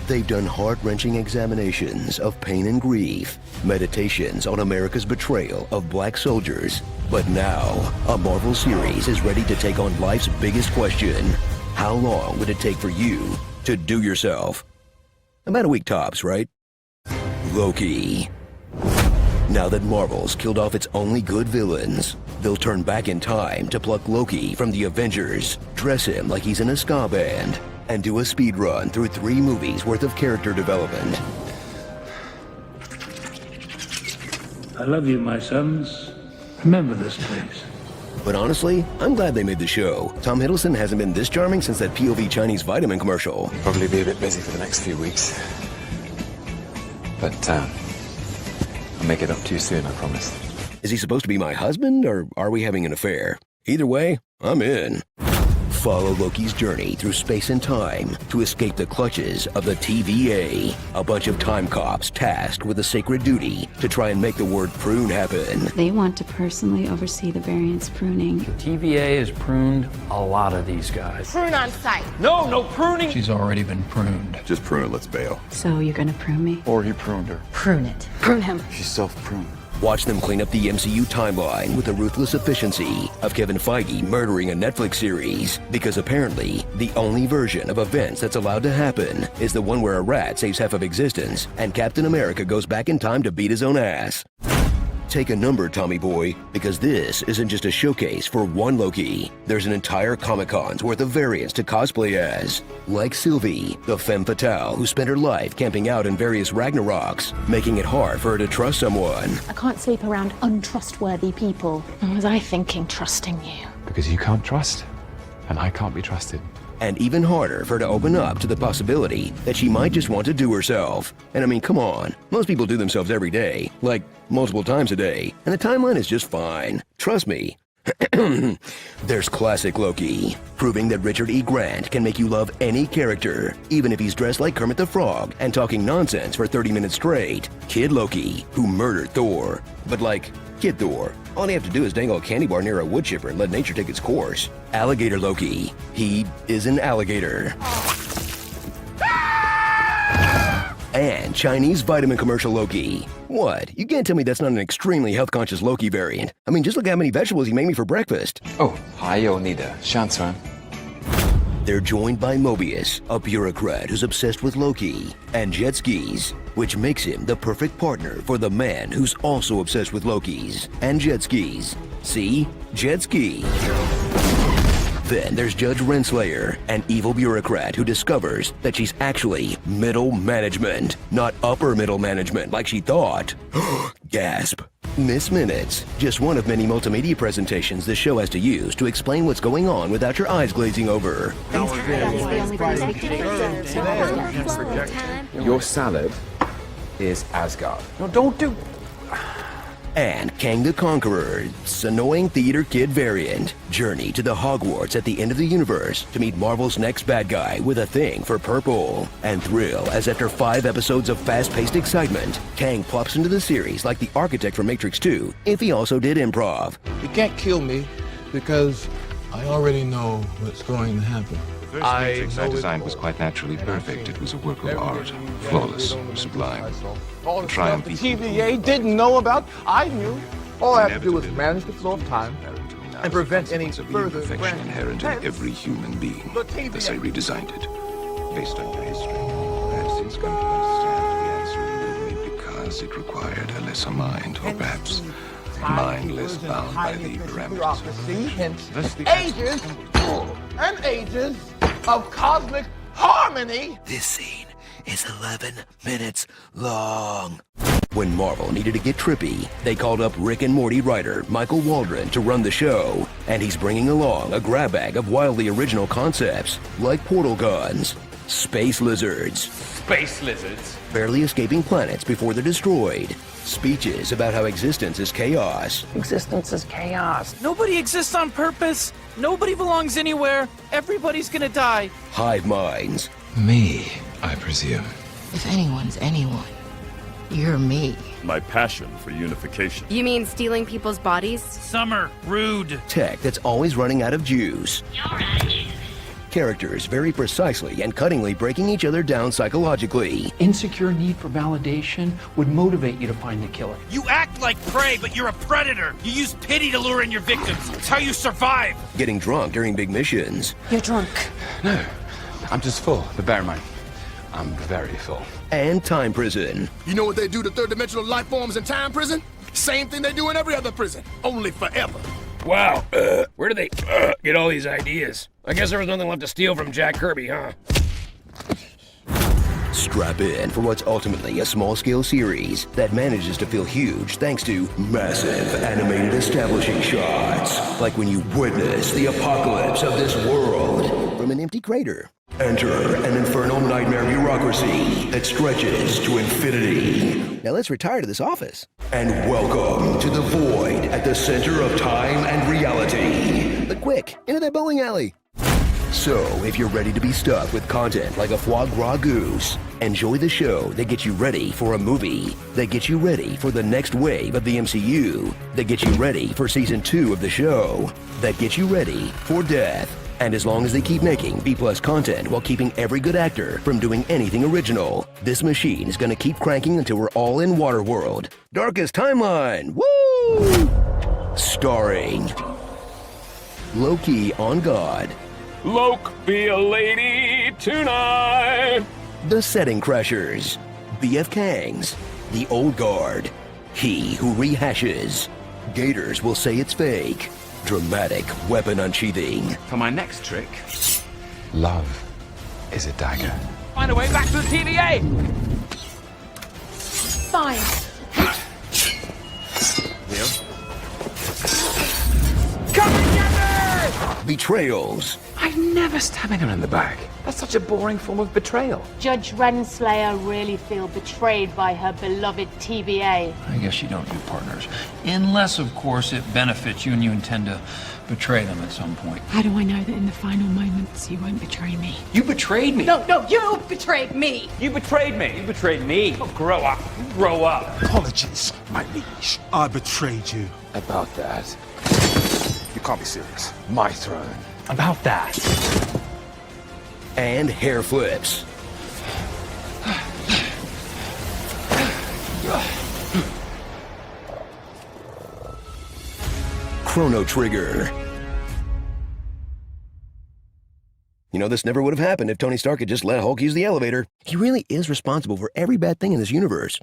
They've done heart-wrenching examinations of pain and grief, meditations on America's betrayal of black soldiers. But now, a Marvel series is ready to take on life's biggest question. How long would it take for you to do yourself? About a week tops, right? Loki. Now that Marvel's killed off its only good villains, they'll turn back in time to pluck Loki from the Avengers, dress him like he's in a ska band, and do a speed run through 3 movies worth of character development. I love you, my sons. Remember this, please. But honestly, I'm glad they made the show. Tom Hiddleston hasn't been this charming since that POV Chinese vitamin commercial. Probably be a bit busy for the next few weeks. But, I'll make it up to you soon, I promise. Is he supposed to be my husband, or are we having an affair? Either way, I'm in. Follow Loki's journey through space and time to escape the clutches of the TVA, a bunch of time cops tasked with a sacred duty to try and make the word prune happen. They want to personally oversee the variant's pruning. TVA has pruned a lot of these guys. Prune on site. No pruning! She's already been pruned. Just prune it, let's bail. So you're gonna prune me? Or he pruned her. Prune it. Prune him. She's self-pruned. Watch them clean up the MCU timeline with the ruthless efficiency of Kevin Feige murdering a Netflix series. Because apparently, the only version of events that's allowed to happen is the one where a rat saves half of existence and Captain America goes back in time to beat his own ass. Take a number, Tommy boy, because this isn't just a showcase for one Loki. There's an entire Comic-Con's worth of variants to cosplay as. Like Sylvie, the femme fatale who spent her life camping out in various Ragnaroks, making it hard for her to trust someone. I can't sleep around untrustworthy people. What was I thinking, trusting you? Because you can't trust, and I can't be trusted. And even harder for her to open up to the possibility that she might just want to do herself. And I mean, come on, most people do themselves every day, like multiple times a day, and the timeline is just fine. Trust me. There's classic Loki, proving that Richard E. Grant can make you love any character, even if he's dressed like Kermit the Frog and talking nonsense for 30 minutes straight. Kid Loki, who murdered Thor. But like, Kid Thor. All they have to do is dangle a candy bar near a wood chipper and let nature take its course. Alligator Loki. He is an alligator. And Chinese vitamin commercial Loki. What? You can't tell me that's not an extremely health-conscious Loki variant. I mean, just look how many vegetables he made me for breakfast. Oh, 还有你的上船. They're joined by Mobius, a bureaucrat who's obsessed with Loki, and jet skis, which makes him the perfect partner for the man who's also obsessed with Lokis and jet skis. See? Jet ski. Then there's Judge Renslayer, an evil bureaucrat who discovers that she's actually middle management, not upper middle management like she thought. Gasp. Miss Minutes, just one of many multimedia presentations the show has to use to explain what's going on without your eyes glazing over. Your salad is Asgard. No, don't do... And Kang the Conqueror's annoying theater kid variant. Journey to the Hogwarts at the end of the universe to meet Marvel's next bad guy with a thing for purple. And thrill as after 5 episodes of fast-paced excitement, Kang plops into the series like the architect from Matrix 2 if he also did improv. You can't kill me because I already know what's going to happen. The first Matrix I designed was quite naturally perfect. It was a work of art, flawless, sublime. All the Triumph stuff the TVA didn't know about, I knew. All I have to do is manage the flow of time and prevent any further perfection inherent in every human being. Thus I redesigned it, based on your history. I have since come to understand the answer in me because it required a lesser mind, or perhaps a mind less bound by the parameters of ages and ages of cosmic harmony. This scene is 11 minutes long. When Marvel needed to get trippy, they called up Rick and Morty writer Michael Waldron to run the show, and he's bringing along a grab bag of wildly original concepts, like portal guns, space lizards, barely escaping planets before they're destroyed, speeches about how existence is chaos. Existence is chaos. Nobody exists on purpose. Nobody belongs anywhere. Everybody's gonna die. Hive minds. Me, I presume. If anyone's anyone, you're me. My passion for unification. You mean stealing people's bodies? Summer, rude. Tech that's always running out of juice. You're out of juice. Characters very precisely and cuttingly breaking each other down psychologically. Insecure need for validation would motivate you to find the killer. You act like prey, but you're a predator. You use pity to lure in your victims. It's how you survive. Getting drunk during big missions. You're drunk. No, I'm just full. But bear in mind, I'm very full. And time prison. You know what they do to third-dimensional life forms in time prison? Same thing they do in every other prison, only forever. Wow, where do they get all these ideas? I guess there was nothing left to steal from Jack Kirby, huh? Strap in for what's ultimately a small-scale series that manages to feel huge thanks to massive animated establishing shots. Like when you witness the apocalypse of this world from an empty crater. Enter an infernal nightmare bureaucracy that stretches to infinity. Now let's retire to this office. And welcome to the void at the center of time and reality. But quick, into that bowling alley. So, if you're ready to be stuffed with content like a foie gras goose, enjoy the show that gets you ready for a movie, that gets you ready for the next wave of the MCU, that gets you ready for season 2 of the show, that gets you ready for death. And as long as they keep making B-plus content while keeping every good actor from doing anything original, this machine is gonna keep cranking until we're all in Waterworld. Darkest Timeline! Woo! Starring Loki on God. Loki be a lady tonight. The Setting Crashers, B.F. Kangs, The Old Guard, He Who Rehashes, Gators Will Say It's Fake, Dramatic Weapon Unsheathing. For my next trick, love is a dagger. Find a way back to the TVA. Fine. Come together! Betrayals, I'm never stabbing her in the back. That's such a boring form of betrayal. Judge Renslayer really feel betrayed by her beloved TVA. I guess you don't do partners. Unless, of course, it benefits you and you intend to betray them at some point. How do I know that in the final moments you won't betray me? You betrayed me! No, you betrayed me! You betrayed me. You betrayed me. Oh, grow up. Grow up. Apologies, my liege. I betrayed you. About that, You can't be serious. my throne. About that. and hair flips. Chrono Trigger. You know, this never would have happened if Tony Stark had just let Hulk use the elevator. He really is responsible for every bad thing in this universe.